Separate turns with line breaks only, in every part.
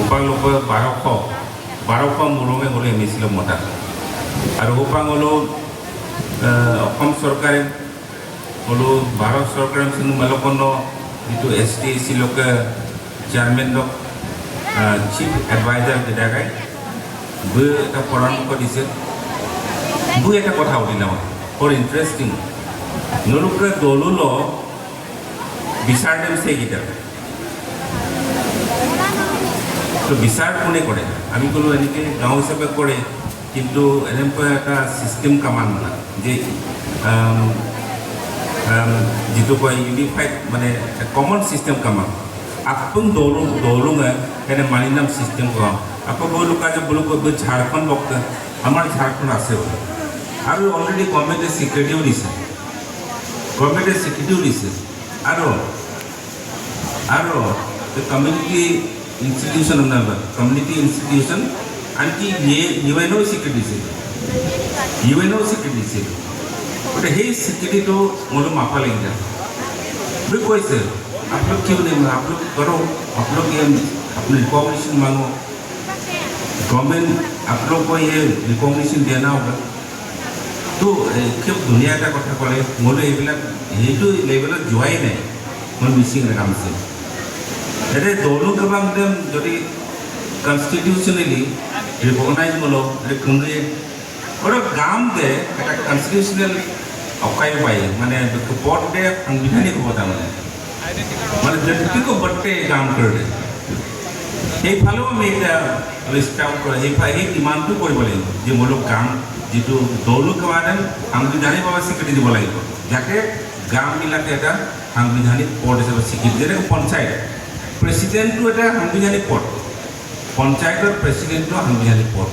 ওপাংলোক 1200 মুৰঙে গ'লে এনিছিল মতা আৰু ওপাং হলো অসম চৰকাৰে হলো ভাৰত চৰকাৰে সিন্ধু মালকন্ন যিটো STAC লোকে চেয়াৰমেনক চিফ এডভাইজাৰ দিদাগাই বই এটা পৰামৰ্শ দিছে বই এটা কথা উঠিলাম ফৰ ইণ্টাৰেষ্টিং নলুকে দলুল বিচাৰ দিম সেইকেইটা তো বিচাৰ কোনে কৰে আমি ক'লো এনেকৈ গাঁও হিচাপে কৰে কিন্তু এনেকুৱা এটা চিষ্টেম কামান না যে যিটো কয় ইউনিফাইড মানে কমন চিষ্টেম কামান আপন দৌলুঙে এনে মানিনাম চিষ্টেম কাম আকৌ বহু লোক আছে বলো ঝাড়খণ্ড বক্তা আমাৰ ঝাড়খণ্ড আছে আৰু অলৰেডি গভৰ্ণমেণ্টে স্বীকৃতিও দিছে আৰু কমিউনিটি ইনষ্টিটিউশ্যন কমিউনিটি ইনষ্টিটিউশ্যন আনকি ইউএনও স্বীকৃতি দিছে গতিকে সেই স্বীকৃতিটো মোলৈ মাপা লাগি যায় বুলি কৈছে आप लोग क्यों नहीं आप लोग करो आप लोग ये अपने रिकॉग्निशन मांगो गवर्नमेंट आप लोग को ये रिकॉग्निशन देना होगा तो क्यों दुनिया का कथा कले मोले ये लेवल जोाई नहीं मैं मिसिंग काम से अरे दोनों के बाद जो कन्स्टिट्यूशनली रिकॉग्नाइज मोलो कुंगे और गाम दे एक कन्स्टिट्यूशनल अकाय पाए माने पद दे संविधानिक होता মানে ব্যক্তিগত বটে কাম কৰে সেইফালেও আমি এটা ষ্টাউট কৰে সেই ডিমাণ্ডটো কৰিব লাগিব যে মোলো কাম যিটো দৌলুক মানে সাংবিধানিকভাৱে স্বীকৃতি দিব লাগিব যাতে গাঁওবিলাকে এটা সাংবিধানিক পদ হিচাপে স্বীকৃতি যেনেকৈ পঞ্চায়ত প্ৰেচিডেণ্টটো এটা সাংবিধানিক পদ পঞ্চায়তৰ প্ৰেচিডেণ্টটো সাংবিধানিক পদ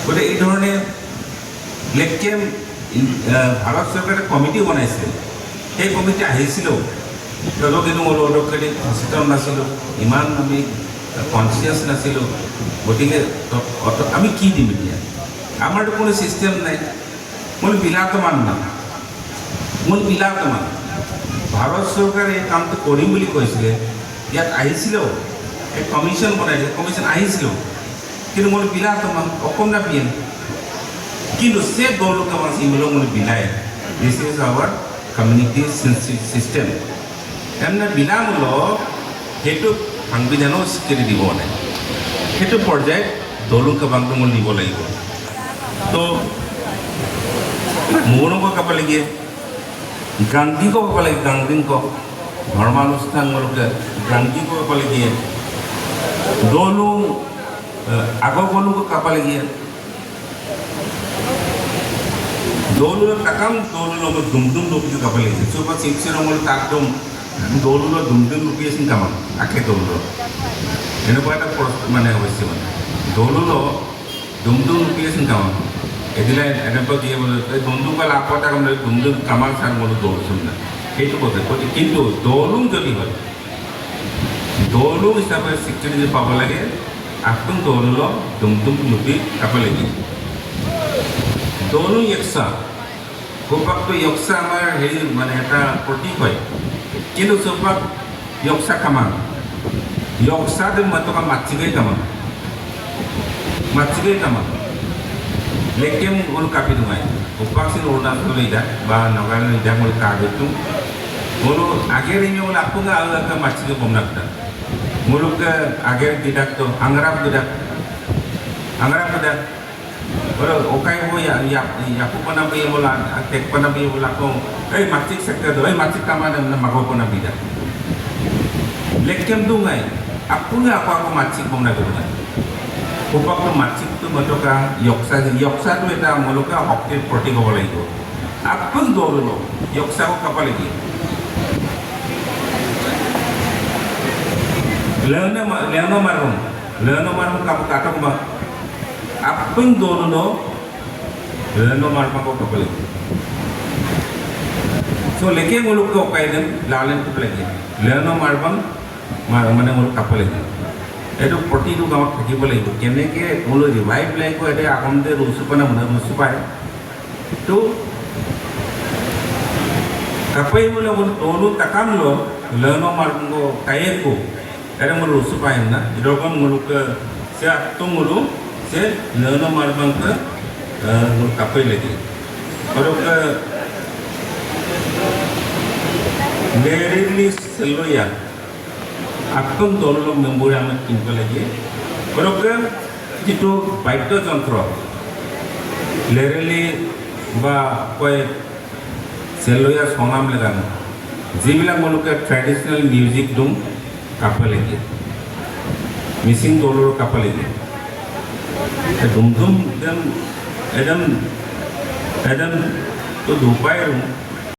গতিকে এই ধৰণে লেখকে ভাৰত চৰকাৰে কমিটি বনাইছিল সেই কমিটি আহিছিলেও তদো কিন্তু মোৰ অদক্ষিণী সচেতন নাছিলোঁ ইমান আমি কনচিয়াছ নাছিলোঁ গতিকে আমি কি দিম এতিয়া আমাৰতো কোনো ছিষ্টেম নাই মোৰ বিলাতমান ভাৰত চৰকাৰে এই কামটো কৰিম বুলি কৈছিলে ইয়াত আহিছিলেও এই কমিশ্যন বনাইছে কমিশ্যন আহিছিলেও কিন্তু মোৰ বিলাতমান অসমীয়া পিএম কিন্তু সে দৌলক আমাৰ চিমিলক মোৰ বিলায় দিছ ইজ আৱাৰ কমিউনিটি চিষ্টেম এনে বিনামূলক সেইটো সাংবিধানো স্বীকৃতি দিব নাই সেইটো পৰ্যায়ত দৌলুক বাংটো দিব লাগিব তো মৌনক ক'ব লাগে গান্ধীক ক'ব লাগে গান্ধীক ধৰ্মানুষ্ঠানমূলকে গান্ধীক ক'ব লাগে দৌলু আগগলুক ক'ব লাগে দৌলুৰ তাকাম দৌলুৰ দুমদুম লোকটো ক'ব লাগে চৌপা চিপচিৰঙৰ তাকদম দৌলুৰ দুমদুম লুকি আছিল কামান আখে দৌলুৰ এনেকুৱা এটা মানে হৈছে মানে দৌলুৰ দুমদুম লুকি আছিল কামান এদিলে এনেকুৱা দিয়ে বোলে এই দুমদুমকাল আপতা কাম দুমদুম কামাল চাং বোলো দৌলচোন না সেইটো কথা কিন্তু দৌলুং যদি হয় দৌলুং হিচাপে স্বীকৃতি পাব লাগে আফটোং দৌলুৰ দুমদুম লুকি কাব লাগে দৌলুং একচা গোপাকটো ইয়ক্সা আমাৰ হেৰি মানে এটা প্ৰতীক হয় কিন্তু চৌপাক ইয়ক্সা কামান ইয়ক্সাতে মই টকা মাছিগৈ কামান লেকেম মোৰ কাপি দুমাই গোপাকচিন অৰুণাচল ইদা বা নগালেণ্ড ইদা মোৰ কাগজটো মোৰ আগের ইমে বলে আপুঙ্গা আলাদা মাছিগৈ বমনাকটা মোরক আগের দিদাকতো আংরাপ দিদাক Orang okai ho ya aku pernah beli bola, tek pernah beli bola ko. Macik sektor tu, macik kamar dan mago pernah beli dah. Lekem tu ngai, aku ni aku macik pun nak beli. Upak tu macik tu matoka yoksa tu itu muluka hokti proti ko boleh itu. Aku tu dulu yoksa ko kapal lagi. Leono marum kamu kata ko Apun dulu Leono marpa ko kapal. So leke muluk ko kaiden lalen ko lagi. Leono marpang mana muluk kapal lagi. Itu proti tu kamu pergi boleh. Kene ke muluk revive lagi ko ada akan de rusupana mana rusupai. Tu kapai muluk dulu takam lo Leono marpang ko kaya ko. kadang mulu supaya na idokan mulu ke se atung mulu se leuna marbang ke mulu kapai lagi orang ke lerili seloya atung dolo memori amat kimpel lagi orang ke itu baito jontro lerili ba koi seloya songam legan जिबिला मुलुके traditional music दुम कापलेगे missing दोलर कापलेगे दुम दुम एकदम तो दुपाय